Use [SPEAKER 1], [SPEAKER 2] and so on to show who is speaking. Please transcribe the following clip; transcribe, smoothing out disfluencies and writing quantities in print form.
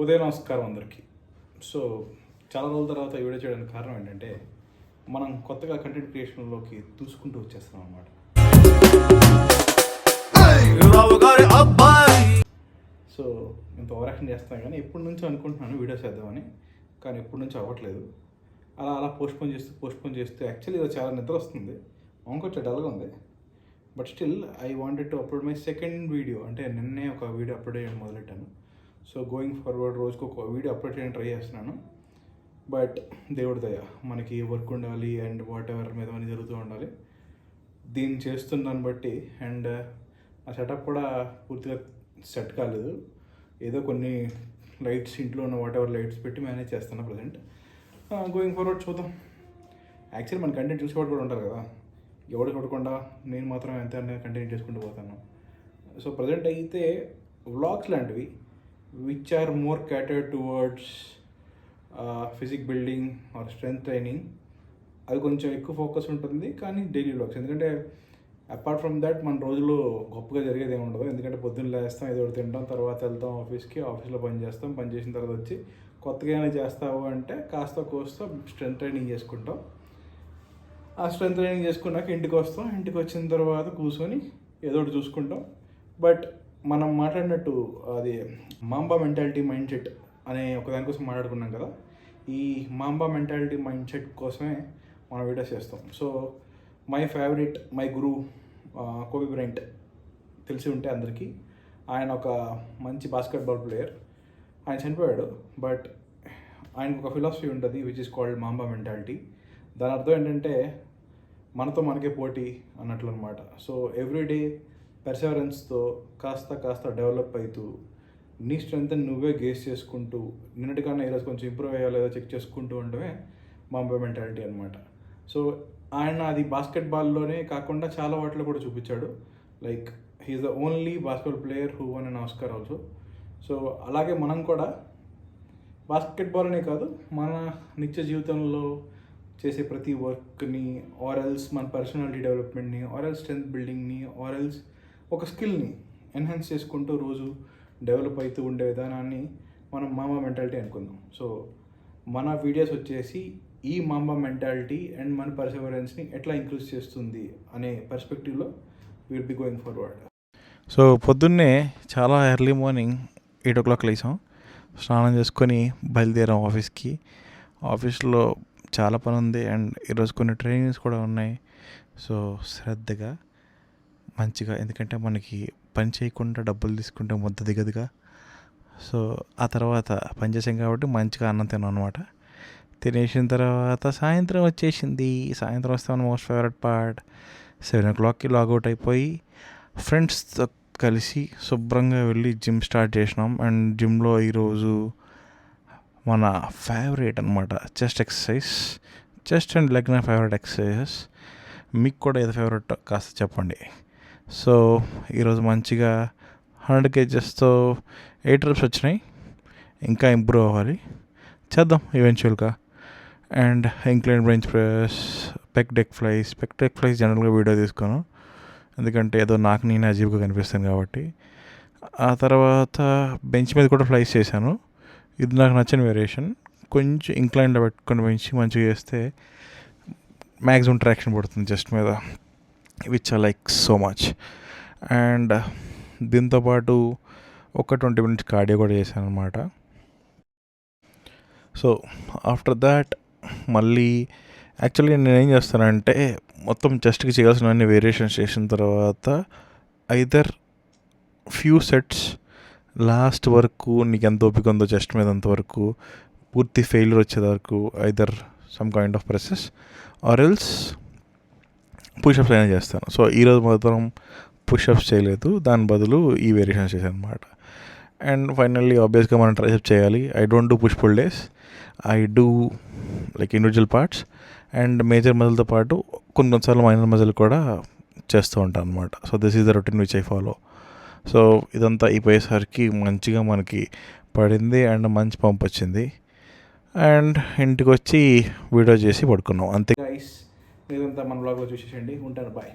[SPEAKER 1] ఉదయ నమస్కారం అందరికీ. సో చాలా రోజుల తర్వాత వీడియో చేయడానికి కారణం ఏంటంటే మనం కొత్తగా కంటెంట్ క్రియేషన్లోకి దూసుకుంటూ వచ్చేస్తున్నాం అన్నమాట. సో ఇంత ఓవరాక్షన్ చేస్తున్నాం కానీ ఎప్పటి నుంచో అనుకుంటున్నాను వీడియోస్ చేద్దామని, కానీ ఎప్పటి నుంచో అవ్వట్లేదు. అలా పోస్ట్పోన్ చేస్తూ యాక్చువల్లీ ఇది చాలా నిద్ర వస్తుంది, కొంచెం డల్గా ఉంది. But still I wanted to upload my second video. అంటే నిన్నే ఒక వీడియో అప్లోడ్ చేయడం మొదలెట్టాను. సో గోయింగ్ ఫార్వర్డ్ రోజుకు ఒక వీడియో అప్లోడ్ చేయడానికి ట్రై చేస్తున్నాను. బట్ దేవుడి దయ, మనకి వర్క్ ఉండాలి అండ్ వాట్ ఎవర్ మీద అని జరుగుతూ ఉండాలి. దీన్ని చేస్తున్నాను బట్టి అండ్ ఆ సెటప్ కూడా పూర్తిగా సెట్ కాలేదు. ఏదో కొన్ని లైట్స్ ఇంట్లో ఉన్న వాట్ ఎవర్ లైట్స్ పెట్టి మేనేజ్ చేస్తాను ప్రజెంట్. గోయింగ్ ఫార్వర్డ్ చూద్దాం. యాక్చువల్లీ మన కంటెంట్ చూసేవాడు కూడా ఉంటారు కదా, ఎవరు చూడకుండా నేను మాత్రం ఎంత కంటెంట్ చేసుకుంటూ పోతాను. సో ప్రజెంట్ అయితే వ్లాగ్స్ లాంటివి which are more catered towards physique building or strength training, అది కొంచెం ఎక్కువ ఫోకస్ ఉంటుంది. కానీ డైలీ వ్లాగ్స్, ఎందుకంటే అపార్ట్ ఫ్రమ్ దాట్ మన రోజులో గొప్పగా జరిగేది ఏమి ఉండదు. ఎందుకంటే పొద్దున్న లేస్తాం, ఏదో ఒకటి తింటాం, తర్వాత వెళ్తాం ఆఫీస్లో పని చేస్తాం, పని చేసిన తర్వాత వచ్చి కొత్తగా ఏమైనా చేస్తావు అంటే కాస్త కోస్తా స్ట్రెంగ్త్ ట్రైనింగ్ చేసుకుంటాం. ఆ స్ట్రెంగ్త్ ట్రైనింగ్ చేసుకున్నాక ఇంటికి వస్తాం, ఇంటికి వచ్చిన తర్వాత కూర్చొని ఏదో ఒకటి చూసుకుంటాం. బట్ మనం మాట్లాడినట్టు అది మాంబా మెంటాలిటీ మైండ్ సెట్ అనే ఒక దానికోసం మాట్లాడుకున్నాం కదా, ఈ మాంబా మెంటాలిటీ మైండ్ సెట్ కోసమే మనం వీడియోస్ చేస్తాం. So my favourite, my Guru Koby బ్రైంట్ తెలిసి ఉంటే అందరికీ, ఆయన ఒక మంచి బాస్కెట్బాల్ ప్లేయర్. ఆయన చనిపోయాడు, బట్ ఆయనకు ఒక ఫిలాసఫీ ఉంటుంది which is called mamba mentality. దాని అర్థం ఏంటంటే మనతో మనకే పోటీ అన్నట్లు అనమాట. సో ఎవ్రీడే పర్సెవరెన్స్తో కాస్త డెవలప్ అవుతూ నీ స్ట్రెంగ్త్ నువ్వే గేస్ చేసుకుంటూ నిన్నటికన్నా ఈరోజు కొంచెం ఇంప్రూవ్ అయ్యా లేదా చెక్ చేసుకుంటూ ఉండడమే మాంబా మెంటాలిటీ అనమాట. సో ఆయన అది బాస్కెట్బాల్లోనే కాకుండా చాలా వాటిలో కూడా చూపించాడు. Like he's the only basketball player who won and Oscar also. So అలాగే మనం కూడా బాస్కెట్బాల్ అనే కాదు, మన నిత్య జీవితంలో చేసే ప్రతి వర్క్ని ఆర్ఎల్స్ మన పర్సనాలిటీ డెవలప్మెంట్ని ఆర్ఎల్స్ స్ట్రెంగ్త్ బిల్డింగ్ని ఆర్ఎల్స్ ఒక స్కిల్ని ఎన్హాన్స్ చేసుకుంటూ రోజు డెవలప్ అవుతూ ఉండే విధానాన్ని మనం మాంబా మెంటాలిటీ అనుకుందాం. సో మన వీడియోస్ వచ్చేసి ఈ మాంబా మెంటాలిటీ అండ్ మన పర్సెవరెన్స్ని ఎట్లా ఇంక్రీజ్ చేస్తుంది అనే పర్స్పెక్టివ్లో will be going forward.
[SPEAKER 2] So పొద్దున్నే చాలా ఎర్లీ మార్నింగ్ 8 o'clock లేసాం, స్నానం చేసుకొని బయలుదేరాం ఆఫీస్కి. ఆఫీస్లో చాలా పని ఉంది అండ్ ఈరోజు కొన్ని ట్రైనింగ్స్ కూడా ఉన్నాయి. సో శ్రద్ధగా మంచిగా, ఎందుకంటే మనకి పని చేయకుండా డబ్బులు తీసుకుంటే ముద్ద దిగదుగా. సో ఆ తర్వాత పని చేసాం కాబట్టి మంచిగా అన్నం తిన్నాం అనమాట. తినేసిన తర్వాత సాయంత్రం వచ్చేసింది. సాయంత్రం వస్తే మన మోస్ట్ ఫేవరెట్ పార్ట్ 7 o'clockకి లాగౌట్ అయిపోయి ఫ్రెండ్స్తో కలిసి శుభ్రంగా వెళ్ళి జిమ్ స్టార్ట్ చేసినాం. అండ్ జిమ్లో ఈరోజు మన ఫేవరెట్ అనమాట chest exercise. Chest and leg నా ఫేవరెట్ ఎక్సర్సైజెస్. మీకు కూడా ఏదో ఫేవరెట్ కాస్త చెప్పండి. సో ఈరోజు మంచిగా 100 kgsతో 8 reps వచ్చినాయి. ఇంకా ఇంప్రూవ్ అవ్వాలి, చేద్దాం ఈవెన్చువల్గా. And incline bench press, pec deck flies జనరల్గా వీడియో తీసుకోను, ఎందుకంటే ఏదో నాకు నేను అజీబ్గా కనిపిస్తాను కాబట్టి. ఆ తర్వాత బెంచ్ మీద కూడా ఫ్లైస్ చేశాను. ఇది నాకు నచ్చిన వేరియేషన్. కొంచెం ఇంక్లైన్లో పెట్టుకొని పెంచి మంచిగా చేస్తే మ్యాక్సిమం ట్రాక్షన్ పడుతుంది చెస్ట్ మీద, which I like so much. And దీంతోపాటు ఒక 20 minutes కార్డియో కూడా చేశాను అనమాట. సో ఆఫ్టర్ దాట్ మళ్ళీ యాక్చువల్లీ నేను ఏం చేస్తానంటే మొత్తం చెస్ట్కి చేయాల్సిన అన్ని వేరియేషన్స్ చేసిన తర్వాత ఐదర్ ఫ్యూ సెట్స్ లాస్ట్ వరకు నీకు ఎంత ఓపిక ఉందో చెస్ట్ మీద అంతవరకు పూర్తి ఫెయిల్యూర్ వచ్చేది వరకు either some kind of presses or else pushups అయినా చేస్తాను. సో ఈరోజు మాత్రం పుషప్స్ చేయలేదు, దాని బదులు ఈ వేరియేషన్స్ చేశాను అనమాట. అండ్ ఫైనల్లీ ఆబ్వియస్గా మనం ట్రైసెప్స్ చేయాలి. I don't do push pull days, I do like individual parts. And major మజిల్తో పాటు కొన్నిసార్లు మైనర్ మజిల్ కూడా చేస్తూ ఉంటాను అనమాట. So this is the routine which I follow. So ఇదంతా అయిపోయేసరికి మంచిగా మనకి పడింది అండ్ మంచి పంప్ వచ్చింది. అండ్ ఇంటికి వచ్చి వీడియో చేసి పడుకున్నాం అంతే.
[SPEAKER 1] గైస్, ఇదంతా మన బ్లాగ్లో చూసేసండి. ఉంటాను, బాయ్.